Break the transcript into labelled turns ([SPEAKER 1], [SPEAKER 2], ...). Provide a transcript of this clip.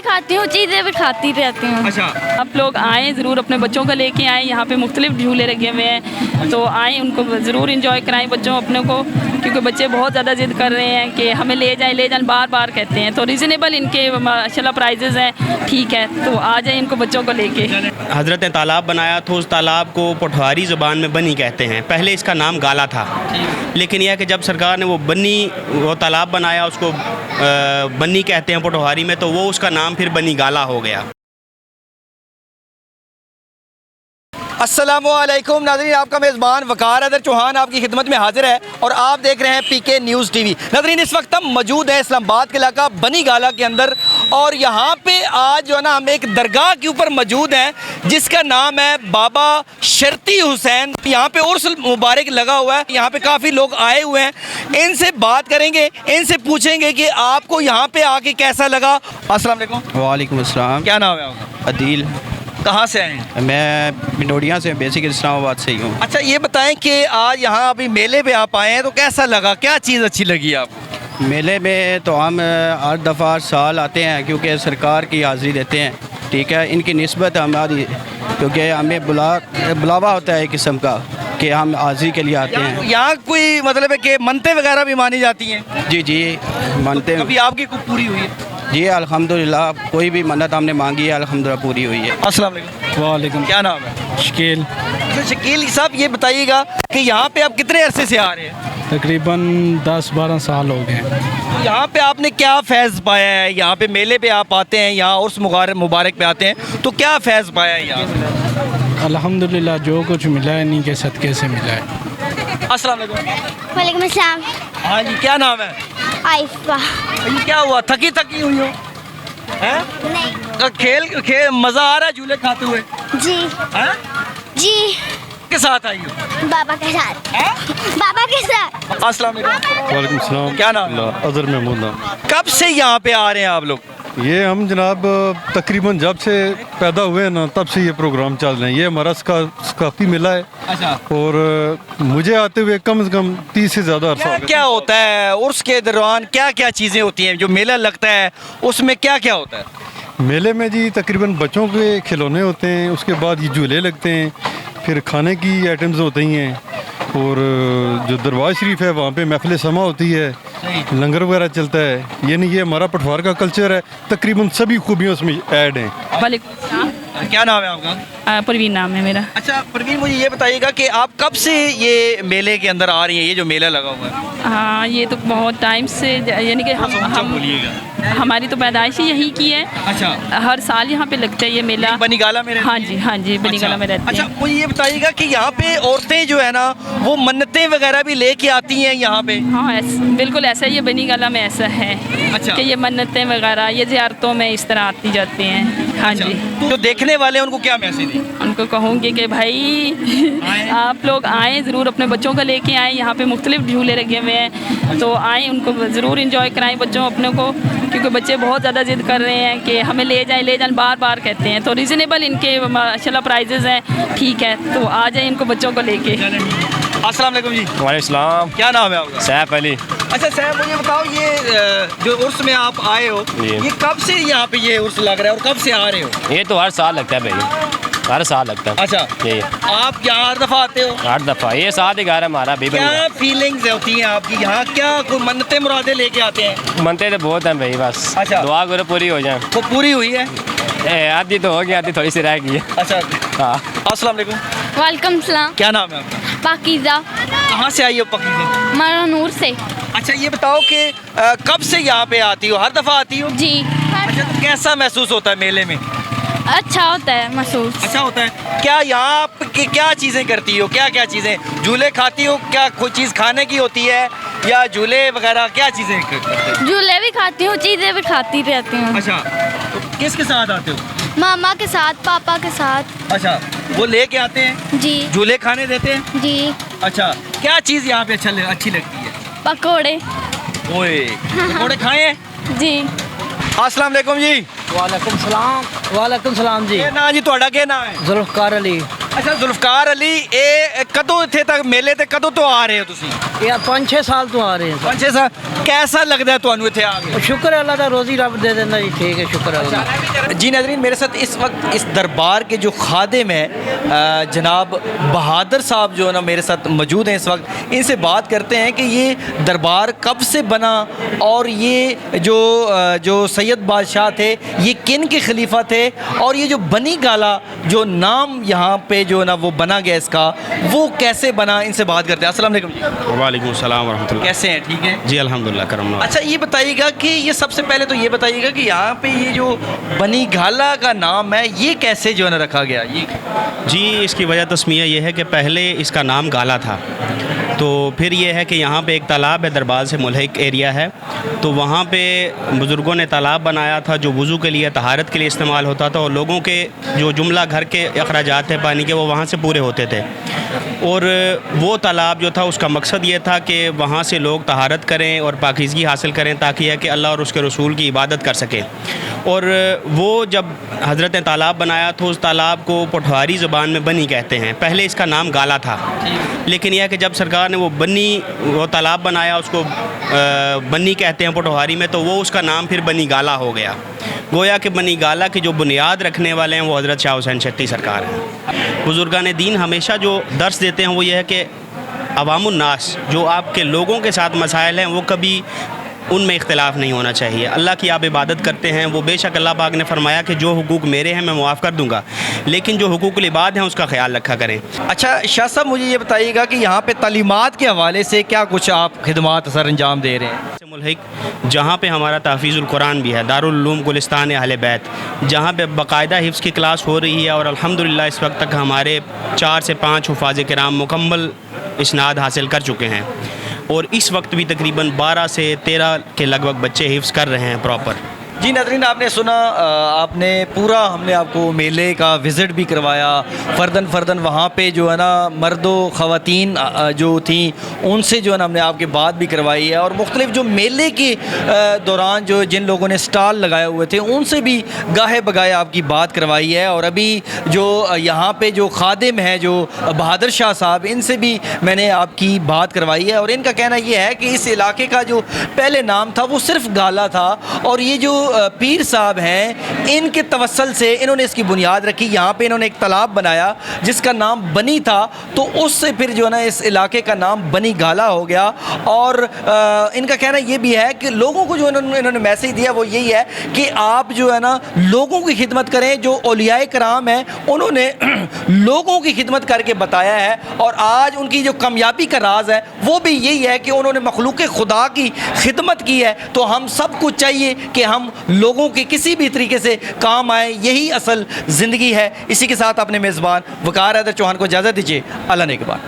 [SPEAKER 1] भी खाती हूँ, चीज़ें भी खाती रहती हूँ।
[SPEAKER 2] अच्छा,
[SPEAKER 3] आप लोग आएँ ज़रूर, अपने बच्चों को लेके आएँ। यहाँ पे मुख्तलिफ झूले लगे हुए हैं, तो आएँ, उनको ज़रूर इंजॉय कराएं बच्चों अपने को, क्योंकि बच्चे बहुत ज़्यादा ज़िद कर रहे हैं कि हमें ले जाएं बार बार कहते हैं। तो रीज़नेबल इनके माशाल्लाह प्राइजेज़ हैं, ठीक है, तो आ जाए इनको बच्चों को लेके।
[SPEAKER 4] हज़रत ने तालाब बनाया तो उस तालाब को पोठवारी ज़बान में बनी कहते हैं। पहले इसका नाम गाला था, लेकिन यह कि जब सरकार ने वो तालाब बनाया, उसको बन्नी कहते हैं पोठवारी में, तो वो उसका नाम फिर बनी गाला हो गया।
[SPEAKER 2] अस्सलामुअलैकुम नाज़रीन, आपका मेज़बान वक़ार हैदर चौहान आपकी खिदमत में हाजिर है और आप देख रहे हैं पीके न्यूज़ टीवी। नाज़रीन, इस वक्त हम मौजूद हैं इस्लामाबाद के इलाका बनी गाला के अंदर और यहाँ पे आज जो है ना हम एक दरगाह के ऊपर मौजूद हैं जिसका नाम है बाबा शर्ती हुसैन। यहाँ पे उर्स मुबारक लगा हुआ है, यहाँ पे काफ़ी लोग आए हुए हैं। इनसे बात करेंगे, इनसे पूछेंगे कि आपको यहाँ पे आके कैसा लगा। अस्सलाम वालेकुम।
[SPEAKER 4] वालेकुम अस्सलाम।
[SPEAKER 2] क्या नाम है आपका?
[SPEAKER 4] अदील।
[SPEAKER 2] कहाँ से आए हैं?
[SPEAKER 4] मैं पिंडोरिया से, बेसिक इस्लामाबाद से ही हूँ।
[SPEAKER 2] अच्छा, ये बताएं कि आज यहाँ अभी मेले पे आप आए हैं तो कैसा लगा, क्या चीज़ अच्छी लगी आपको?
[SPEAKER 4] मेले में तो हम हर दफ़ा साल आते हैं क्योंकि सरकार की हाज़िरी देते हैं, ठीक है। इनकी निस्बत हमारी, क्योंकि हमें बुलावा होता है एक किस्म का कि हम हाज़िरी के लिए आते हैं।
[SPEAKER 2] यहाँ कोई मतलब है कि मनते वगैरह भी मानी जाती हैं?
[SPEAKER 4] जी जी, मानते हैं।
[SPEAKER 2] अभी आपकी कुछ पूरी हुई है?
[SPEAKER 4] जी अल्हम्दुलिल्लाह, कोई भी मन्नत हमने मांगी है अल्हम्दुलिल्लाह पूरी हुई है।
[SPEAKER 2] अस्सलाम वालेकुम।
[SPEAKER 5] वालेकुम।
[SPEAKER 2] क्या नाम है?
[SPEAKER 5] शकील।
[SPEAKER 2] अच्छा शकील साहब, ये बताइएगा कि यहाँ पे आप कितने अरसे से आ रहे हैं?
[SPEAKER 5] तकरीबन 10-12 साल हो गए।
[SPEAKER 2] तो यहाँ पे आपने क्या फैज़ पाया है? यहाँ पे मेले पे आप आते हैं, यहाँ उर्स मुबारक पे आते हैं, तो क्या फैज़ पाया है यहाँ?
[SPEAKER 5] अल्हम्दुलिल्लाह, जो कुछ मिला है इन्हीं के सदक़े से मिला है।
[SPEAKER 2] अस्सलाम वालेकुम।
[SPEAKER 1] वालेकुम अस्सलाम।
[SPEAKER 2] हाँ जी, क्या नाम है?
[SPEAKER 1] आइफा।
[SPEAKER 2] ये क्या हुआ, थकी हुई हो? हैं?
[SPEAKER 1] नहीं।
[SPEAKER 2] खेल मज़ा आ रहा है झूले खाते हुए?
[SPEAKER 1] जी।
[SPEAKER 2] हैं?
[SPEAKER 1] जी।
[SPEAKER 2] के साथ आई हो?
[SPEAKER 1] बाबा के साथ।
[SPEAKER 2] हैं?
[SPEAKER 1] बाबा के साथ।
[SPEAKER 2] अस्सलाम वालेकुम।
[SPEAKER 6] वालेकुम सलाम।
[SPEAKER 2] क्या नाम है?
[SPEAKER 6] अज़हर महमूद नाम।
[SPEAKER 2] कब से यहाँ पे आ रहे हैं आप लोग?
[SPEAKER 6] ये हम जनाब तकरीबन जब से पैदा हुए हैं ना तब से ये प्रोग्राम चल रहे हैं। ये हमारा सकाफ़ी मेला है।
[SPEAKER 2] अच्छा।
[SPEAKER 6] और मुझे आते हुए कम से कम 30 से ज़्यादा अरसा हो गया।
[SPEAKER 2] क्या होता है उर्स के दौरान, क्या क्या चीज़ें होती हैं? जो मेला लगता है उसमें क्या क्या होता है?
[SPEAKER 6] मेले में जी तकरीबन बच्चों के खिलौने होते हैं, उसके बाद ये झूले लगते हैं, फिर खाने की आइटम्स होती हैं, और जो दरबार शरीफ है वहाँ पे महफिल समा होती है, लंगर वगैरह चलता है। यानी ये हमारा पठवार का कल्चर है, तकरीबन सभी खूबियों उसमें ऐड हैं।
[SPEAKER 3] वालेकुम सलाम।
[SPEAKER 2] क्या नाम है आपका?
[SPEAKER 3] परवीन नाम है मेरा।
[SPEAKER 2] अच्छा परवीन, मुझे ये बताइएगा कि आप कब से ये मेले के अंदर आ रही हैं, ये जो मेला लगा हुआ है?
[SPEAKER 3] हाँ, ये तो बहुत टाइम से, यानी कि हम
[SPEAKER 2] बोलिएगा।
[SPEAKER 3] हमारी तो पैदाइश ही यहीं की है।
[SPEAKER 2] अच्छा।
[SPEAKER 3] हर साल यहाँ पे लगता है ये मेला।
[SPEAKER 2] बनी गाला में रहती
[SPEAKER 3] हाँ जी, हाँ जी, बनी गाला में रहती
[SPEAKER 2] अच्छा,
[SPEAKER 3] हैं।
[SPEAKER 2] मुझे ये बताइएगा कि यहाँ पे औरतें जो है ना वो मन्नतें वगैरह भी लेके आती हैं यहाँ पे?
[SPEAKER 3] हाँ, बिल्कुल ऐसा ही है, बनी गाला में ऐसा है।
[SPEAKER 2] अच्छा।
[SPEAKER 3] कि ये मन्नतें वगैरह ये ज़ियारतों में इस तरह आती जाती हैं। हाँ जी।
[SPEAKER 2] जो देखने वाले हैं उनको क्या मैसेज दें?
[SPEAKER 3] उनको कहूँगी कि भाई आप लोग आएँ ज़रूर, अपने बच्चों को लेके आएँ। यहाँ पे मुख्तलिफ झूले लगे हुए हैं, तो आएँ, उनको ज़रूर इंजॉय कराएं बच्चों अपने को, क्योंकि बच्चे बहुत ज़्यादा ज़िद कर रहे हैं कि हमें ले जाएं बार बार कहते हैं। तो रीज़नेबल इनके माशाल्लाह प्राइजेज़ हैं, ठीक है, तो आ जाए इनको बच्चों को लेके।
[SPEAKER 2] अस्सलाम वालेकुम जी।
[SPEAKER 4] वालेकुम सलाम।
[SPEAKER 2] क्या नाम है आपका?
[SPEAKER 4] सैफ अली।
[SPEAKER 2] अच्छा सैफ, मुझे बताओ ये जो उर्स में आप आए हो, ये कब से यहाँ पे ये उर्स लग रहा है और कब से आ रहे हो?
[SPEAKER 4] ये तो हर साल लगता है भाई, हर साल लगता है।
[SPEAKER 2] अच्छा,
[SPEAKER 4] ये
[SPEAKER 2] आप यहाँ हर दफ़ा आते हो?
[SPEAKER 4] हर दफ़ा, ये साथ ही घर हमारा भी।
[SPEAKER 2] क्या फीलिंग्स होती हैं आपकी यहाँ? क्या कोई मन्नतें मुरादें लेके आते हैं?
[SPEAKER 4] मनते तो बहुत हैं भाई, बस
[SPEAKER 2] अच्छा।
[SPEAKER 4] दुआ करो पूरी हो जाए।
[SPEAKER 2] वो पूरी हुई है?
[SPEAKER 4] आधी तो हो गई, आधी थोड़ी सी रह गई है।
[SPEAKER 2] अच्छा।
[SPEAKER 4] हाँ।
[SPEAKER 2] अस्सलाम वालेकुम।
[SPEAKER 1] वालेकुम सलाम।
[SPEAKER 2] क्या नाम है आपका?
[SPEAKER 1] पाकीज़ा।
[SPEAKER 2] कहाँ से आई हो पक्की से?
[SPEAKER 1] मरानूर से।
[SPEAKER 2] अच्छा, ये बताओ कि कब से यहाँ पे आती हो? हर दफ़ा आती हो?
[SPEAKER 1] जी।
[SPEAKER 2] अच्छा, तो कैसा महसूस होता है मेले में?
[SPEAKER 1] अच्छा होता है महसूस।
[SPEAKER 2] अच्छा होता है। क्या यहाँ आप क्या चीज़ें करती हो? क्या क्या चीज़ें? झूले खाती हो? क्या कोई चीज़ खाने की होती है या झूले वगैरह, क्या चीज़ें करते हो?
[SPEAKER 1] झूले भी खाती हूँ, चीज़ें भी खाती रहती हूँ।
[SPEAKER 2] अच्छा, तो किसके साथ आते हो?
[SPEAKER 1] मामा के साथ, पापा के साथ।
[SPEAKER 2] अच्छा, वो लेके आते हैं?
[SPEAKER 1] जी।
[SPEAKER 2] झूले खाने देते हैं?
[SPEAKER 1] जी।
[SPEAKER 2] अच्छा, क्या चीज़ यहाँ पे अच्छी लगती है?
[SPEAKER 1] पकोड़े।
[SPEAKER 2] ओए, पकोड़े खाए हैं?
[SPEAKER 1] जी।
[SPEAKER 2] अस्सलाम वालेकुम जी।
[SPEAKER 7] वालेकुम सलाम। वालेकुम सलाम जी।
[SPEAKER 2] क्या नाम जी ਤੁਹਾਡਾ? क्या नाम है?
[SPEAKER 7] जुल्फकार अली।
[SPEAKER 2] अच्छा जुल्फकार अली, ਇਹ ਕਦੋਂ ਇੱਥੇ ਤੱਕ ਮੇਲੇ ਤੇ ਕਦੋਂ ਤੋਂ ਆ ਰਹੇ ਹੋ ਤੁਸੀਂ?
[SPEAKER 7] ये 5-6 साल तो आ रहे हैं।
[SPEAKER 2] 5-6 साल। कैसा लगता है ਤੁਹਾਨੂੰ ਇੱਥੇ ਆ ਕੇ
[SPEAKER 7] शुक्र है अल्लाह का, रोजी रब दे देना जी, ठीक है, शुक्र है अल्लाह का।
[SPEAKER 2] जी नाज़रीन, मेरे साथ इस वक्त इस दरबार के जो खादिम हैं जनाब बहादुर साहब जो है ना मेरे साथ मौजूद हैं इस वक्त। इनसे बात करते हैं कि ये दरबार कब से बना और ये जो सैयद बादशाह थे ये किन के खलीफा थे, और ये जो बनी गाला जो नाम यहाँ पे जो है ना वो बना गया इसका, वो कैसे बना, इनसे बात करते हैं। अस्सलाम वालेकुम जी।
[SPEAKER 4] वालेकुम सलाम वरहमतुल्लाह।
[SPEAKER 2] कैसे हैं? ठीक है
[SPEAKER 4] जी अल्हम्दुलिल्लाह करम।
[SPEAKER 2] अच्छा, ये बताइएगा कि ये सबसे पहले तो ये बताइएगा कि यहाँ पे ये जो बनी गाला का नाम है ये कैसे जो है ना रखा गया ये?
[SPEAKER 4] जी इसकी वजह तस्मिया ये है कि पहले इसका नाम गाला था, तो फिर ये है कि यहाँ पे एक तालाब है, दरबार से मुल्हिक एरिया है, तो वहाँ पे बुज़ुर्गों ने तालाब बनाया था जो वज़ू के लिए, तहारत के लिए इस्तेमाल होता था, और लोगों के जो जुमला घर के अखराजात थे पानी के वो वहाँ से पूरे होते थे। और वो तालाब जो था उसका मकसद ये था कि वहाँ से लोग तहारत करें और पाकीज़गी हासिल करें, ताकि है कि अल्लाह और उसके रसूल की इबादत कर सकें। और वो जब हज़रत ने तालाब बनाया तो उस तालाब को पठवारी ज़बान में बनी कहते हैं, पहले इसका नाम गाला था, लेकिन यह कि जब सरकार ने वो तालाब बनाया उसको बनी कहते हैं पटवारी में, तो वो उसका नाम फिर बनी गाला हो गया। गोया कि बनी गाला की जो बुनियाद रखने वाले हैं वो हज़रत शाह हुसैन चिश्ती सरकार हैं। बुज़ुर्गान दीन हमेशा जो दर्स देते हैं वो ये है कि अवामुन नास, जो आपके लोगों के साथ मसाइल हैं वो कभी उनमें इख्तिलाफ़ नहीं होना चाहिए। अल्लाह की आप इबादत करते हैं, वो बेशक अल्लाह पाक ने फरमाया कि जो हुकूक मेरे हैं मैं मुआफ़ कर दूंगा, लेकिन जो हुकूकुल इबाद हैं उसका ख्याल रखा करें।
[SPEAKER 2] अच्छा शाह साहब, मुझे ये बताइएगा कि यहाँ पे तालीमात के हवाले से क्या कुछ आप खिदमात सर अंजाम दे रहे हैं?
[SPEAKER 4] मुल्हिक जहाँ पे हमारा तहफ़ीज़ुल कुरान भी है, दारुल उलूम गुलिस्तान अहले बैत, जहाँ पे बाकायदा हिफ्ज़ की क्लास हो रही है, और अल्हम्दुलिल्लाह इस वक्त तक हमारे 4 से 5 हुफ़ाज़ किराम मुकम्मल इस्नाद हासिल कर चुके हैं, और इस वक्त भी तकरीबन 12 से 13 के लगभग बच्चे हिफ्ज़ कर रहे हैं प्रॉपर।
[SPEAKER 2] जी नाज़रीन, आपने सुना, आपने पूरा हमने आपको मेले का विज़िट भी करवाया, फ़र्दन वहाँ पे जो है ना मर्दो ख़वातीन जो थी उनसे जो है ना हमने आपके बात भी करवाई है, और मुख्तलिफ़ जो मेले के दौरान जो जिन लोगों ने स्टॉल लगाए हुए थे उनसे भी गाहे बगाए आपकी बात करवाई है। और अभी जो यहाँ पे जो खादिम हैं जो बहादुर शाह साहब, इनसे भी मैंने आपकी बात करवाई है, और इनका कहना ये है कि इस इलाके का जो पहले नाम था वो सिर्फ गाला था, और ये जो पीर साहब हैं इनके तवस्सल से इन्होंने इसकी बुनियाद रखी। यहाँ पे इन्होंने एक तालाब बनाया जिसका नाम बनी था, तो उससे फिर जो है ना इस इलाके का नाम बनी गाला हो गया। और इनका कहना ये भी है कि लोगों को जो इन्होंने मैसेज दिया वो यही है कि आप जो है ना लोगों की खिदमत करें। जो औलियाए कराम हैं उन्होंने लोगों की खिदमत करके बताया है, और आज उनकी जो कामयाबी का राज है वो भी यही है कि उन्होंने मखलूक खुदा की खिदमत की है। तो हम सब को चाहिए कि हम लोगों के किसी भी तरीके से काम आए, यही असल ज़िंदगी है। इसी के साथ अपने मेज़बान वकार हैदर चौहान को इजाज़त दीजिए। अल्लाह ने के बाद।